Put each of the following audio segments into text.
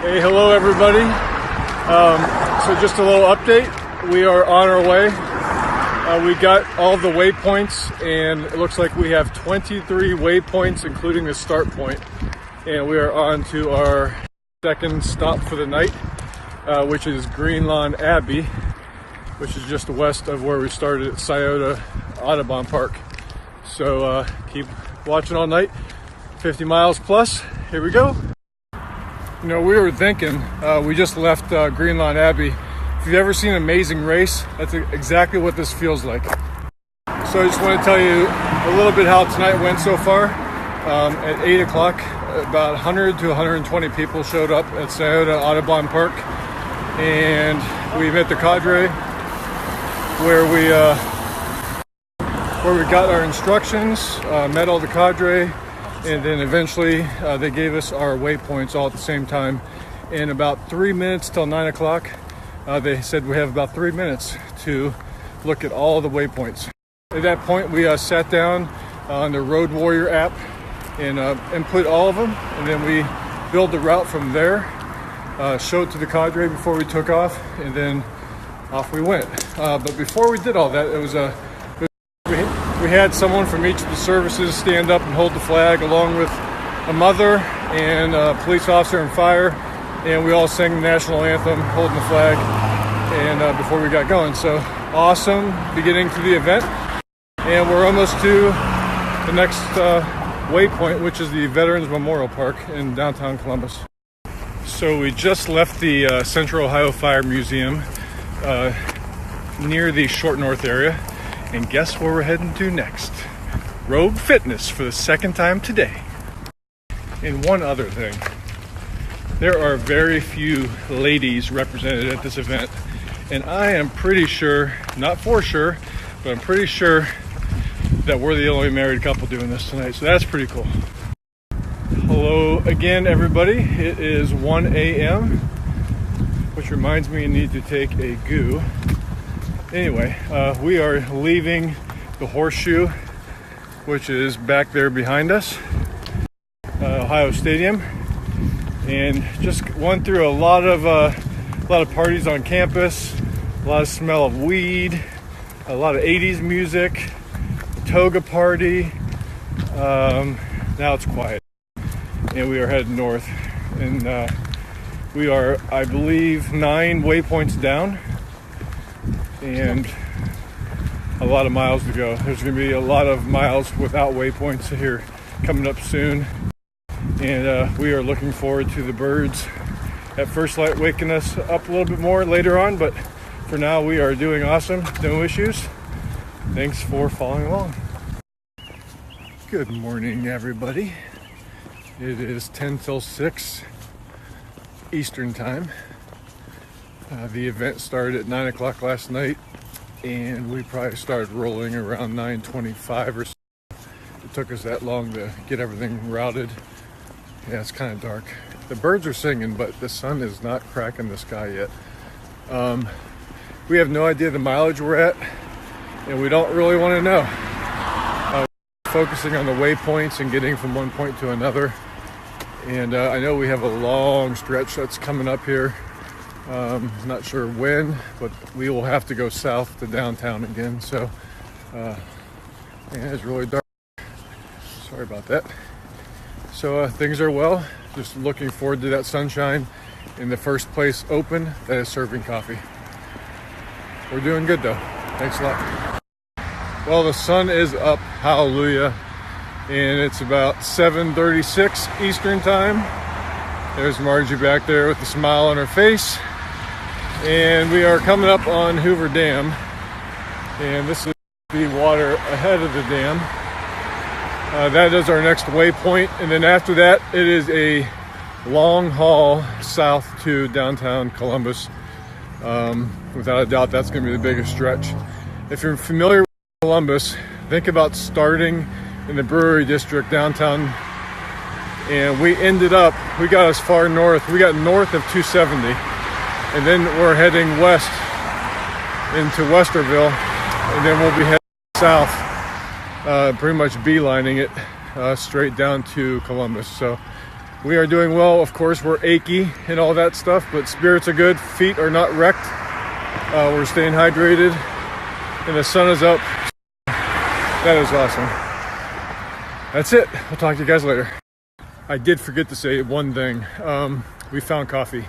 Hey, hello everybody. So just a little update. We are on our way. We got all the waypoints, and it looks like we have 23 waypoints, including the start point. And we are on to our second stop for the night, which is Greenlawn Abbey, which is just west of where we started at Scioto Audubon Park. So keep watching all night. 50 miles plus. Here we go. You know, we were thinking, we just left Greenlawn Abbey. If you've ever seen Amazing Race, that's exactly what this feels like. So I just want to tell you a little bit how tonight went so far. At 8 o'clock, about 100 to 120 people showed up at Scioto Audubon Park. And we met the cadre where we got our instructions, met all the cadre, and then eventually they gave us our waypoints all at the same time. In about 3 minutes till 9 o'clock, they said we have about 3 minutes to look at all the waypoints. At that point, we sat down on the Road Warrior app and input all of them, and then we build the route from there, showed it to the cadre before we took off, and then off we went. But before we did all that, we had someone from each of the services stand up and hold the flag, along with a mother and a police officer and fire, and we all sang the national anthem holding the flag and before we got going. So awesome beginning to the event, and we're almost to the next waypoint, which is the Veterans Memorial Park in downtown Columbus. So we just left the Central Ohio Fire Museum near the Short North area. And guess where we're heading to next? Rogue Fitness for the second time today. And one other thing, there are very few ladies represented at this event. And I am pretty sure, not for sure, but I'm pretty sure that we're the only married couple doing this tonight. So that's pretty cool. Hello again, everybody. It is 1 a.m., which reminds me I need to take a goo. Anyway, we are leaving the Horseshoe, which is back there behind us, Ohio Stadium, and just went through a lot of parties on campus, a lot of smell of weed, a lot of 80s music, a toga party. Now it's quiet, and we are heading north, and we are, I believe, 9 waypoints down. And a lot of miles to go. There's going to be a lot of miles without waypoints here coming up soon. And we are looking forward to the birds at first light waking us up a little bit more later on. But for now, we are doing awesome. No issues. Thanks for following along. Good morning, everybody. It is 10 till 6 Eastern time. The event started at 9 o'clock last night, and we probably started rolling around 9:25 or so. It took us that long to get everything routed. Yeah, it's kind of dark. The birds are singing, but the sun is not cracking the sky yet. We have no idea the mileage we're at, and we don't really want to know. We're focusing on the waypoints and getting from one point to another. And I know we have a long stretch that's coming up here. Not sure when, but we will have to go south to downtown again. So, it's really dark. Sorry about that. So things are well. Just looking forward to that sunshine in the first place open that is serving coffee. We're doing good though. Thanks a lot. Well, the sun is up. Hallelujah. And it's about 7:36 Eastern time. There's Margie back there with a smile on her face. And we are coming up on Hoover Dam, and this is the water ahead of the dam. That is our next waypoint, and then after that it is a long haul south to downtown Columbus. Without a doubt, that's going to be the biggest stretch. If you're familiar with Columbus, think about starting in the Brewery District downtown, and we got as far north, we got north of 270. And then we're heading west into Westerville, and then we'll be heading south, pretty much beelining it straight down to Columbus. So We are doing well. Of course, we're achy and all that stuff, but spirits are good. Feet are not wrecked. We're staying hydrated, and the sun is up. That is awesome. That's it. We'll talk to you guys later. I did forget to say one thing. We found coffee.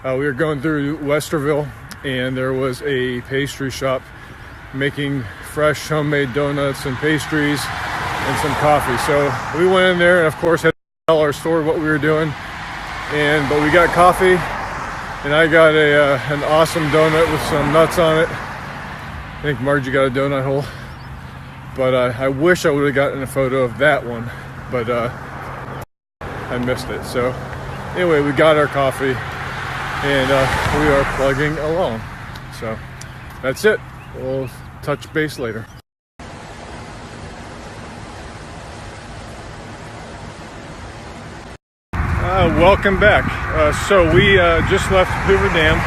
We were going through Westerville, and there was a pastry shop making fresh homemade donuts and pastries and some coffee. So we went in there and of course had to tell our store what we were doing. But we got coffee, and I got an awesome donut with some nuts on it. I think Margie got a donut hole. But I wish I would have gotten a photo of that one, but I missed it. So anyway, we got our coffee, and we are plugging along. So that's it. We'll touch base later. Welcome back. So we just left Hoover Dam,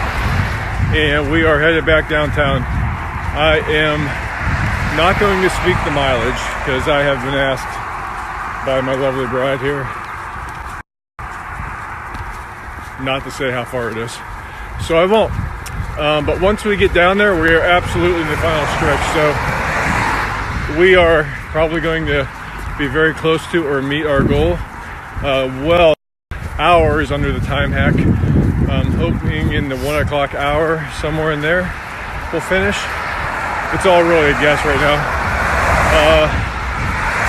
and we are headed back downtown. I am not going to speak the mileage because I have been asked by my lovely bride here not to say how far it is, so I won't. But once we get down there, we are absolutely in the final stretch. So we are probably going to be very close to or meet our goal. Hours under the time hack. Hoping in the 1 o'clock hour, somewhere in there, we'll finish. It's all really a guess right now.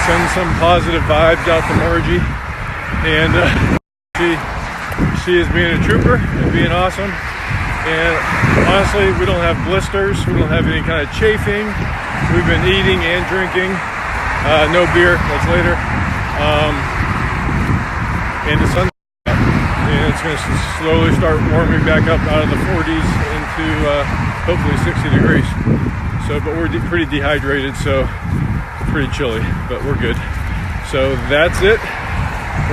Send some positive vibes out to Margie, and she is being a trooper and being awesome. And honestly, we don't have blisters, we don't have any kind of chafing. We've been eating and drinking. No beer, that's later. And the sun's out, and it's going to slowly start warming back up out of the 40s into hopefully 60 degrees. So, but we're pretty dehydrated, so it's pretty chilly, but we're good. So that's it.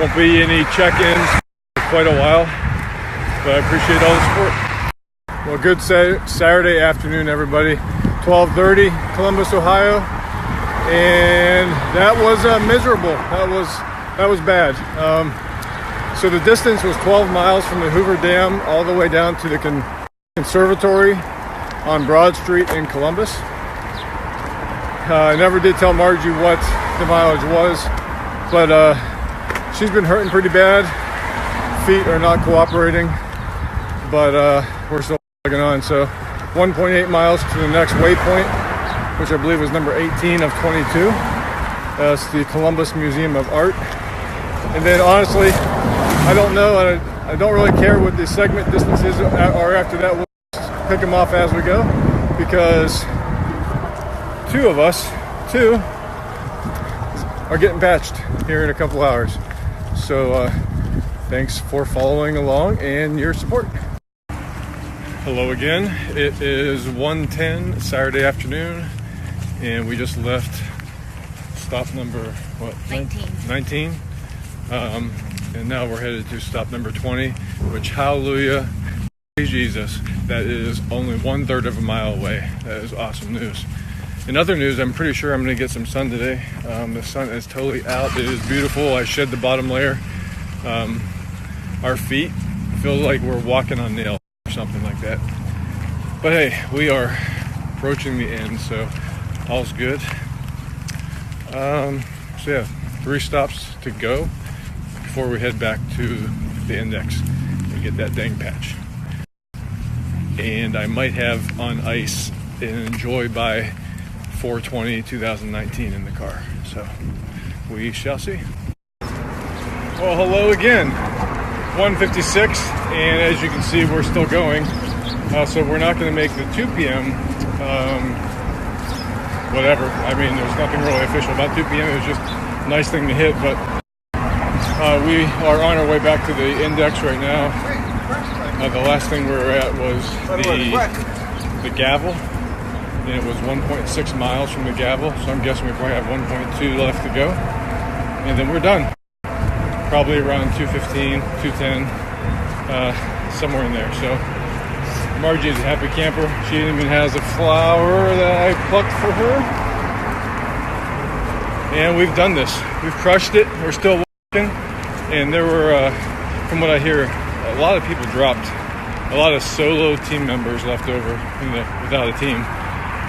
Won't be any check-ins for quite a while, but I appreciate all the support. Well, good Saturday afternoon, everybody. 12:30, Columbus, Ohio, and that was miserable. That was bad. So the distance was 12 miles from the Hoover Dam all the way down to the conservatory on Broad Street in Columbus. I never did tell Margie what the mileage was, but she's been hurting pretty bad. Feet are not cooperating, but we're still plugging on. So 1.8 miles to the next waypoint, which I believe was number 18 of 22. That's the Columbus Museum of Art. And then honestly, I don't know. I don't really care what the segment distances are after that. We'll just pick them off as we go, because two of us are getting patched here in a couple hours. So thanks for following along and your support. Hello again. It is 1:10 Saturday afternoon, and we just left stop number 19. And now we're headed to stop number 20, which, hallelujah, praise Jesus, that is only 1/3 of a mile away. That is awesome news. In other news, I'm pretty sure I'm going to get some sun today. The sun is totally out. It is beautiful. I shed the bottom layer. Our feet feel like we're walking on nails or something like that. But hey, we are approaching the end, so all's good. So yeah, 3 stops to go before we head back to the index and get that dang patch. And I might have on ice and enjoy by 4/20/2019 in the car. So we shall see. Well, hello again. 1:56, and as you can see, we're still going. So we're not going to make the 2 p.m. Whatever. I mean, there's nothing really official about 2 p.m. It was just a nice thing to hit, but we are on our way back to the index right now. The last thing we were at was the Gavel, and it was 1.6 miles from the Gavel, so I'm guessing we probably have 1.2 left to go, and then we're done. Probably around 2:15, 2:10, somewhere in there. So Margie is a happy camper. She even has a flower that I plucked for her. And we've done this. We've crushed it. We're still walking. And there were, from what I hear, a lot of people dropped. A lot of solo team members left over without a team,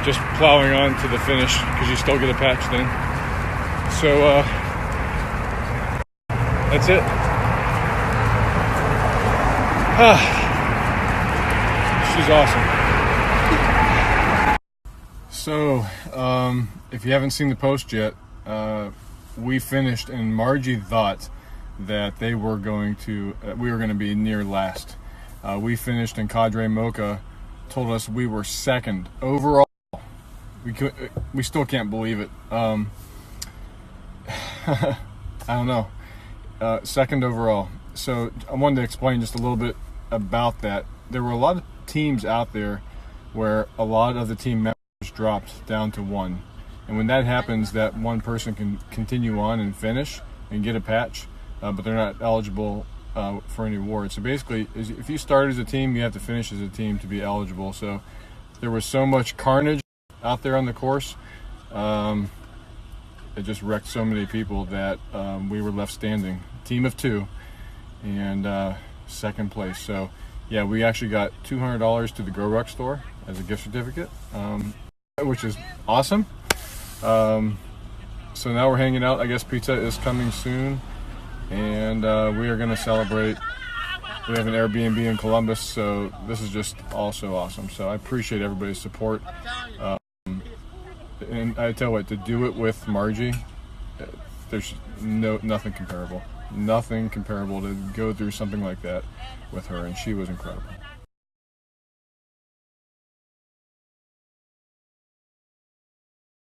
just plowing on to the finish because you still get a patch then. So that's it. She's awesome. So if you haven't seen the post yet, we finished, and Margie thought that we were going to be near last. We finished, and Cadre Mocha told us we were second overall. We still can't believe it. I don't know. Second overall. So I wanted to explain just a little bit about that. There were a lot of teams out there where a lot of the team members dropped down to one. And when that happens, that one person can continue on and finish and get a patch, but they're not eligible for any awards. So basically, if you start as a team, you have to finish as a team to be eligible. So there was so much carnage out there on the course. It just wrecked so many people that we were left standing. Team of two, and second place. So yeah, we actually got $200 to the Grow Ruck store as a gift certificate, which is awesome. So now we're hanging out. I guess pizza is coming soon, and we are going to celebrate. We have an Airbnb in Columbus, so this is just also awesome. So I appreciate everybody's support. And I tell you what, to do it with Margie, there's nothing comparable. Nothing comparable to go through something like that with her, and she was incredible.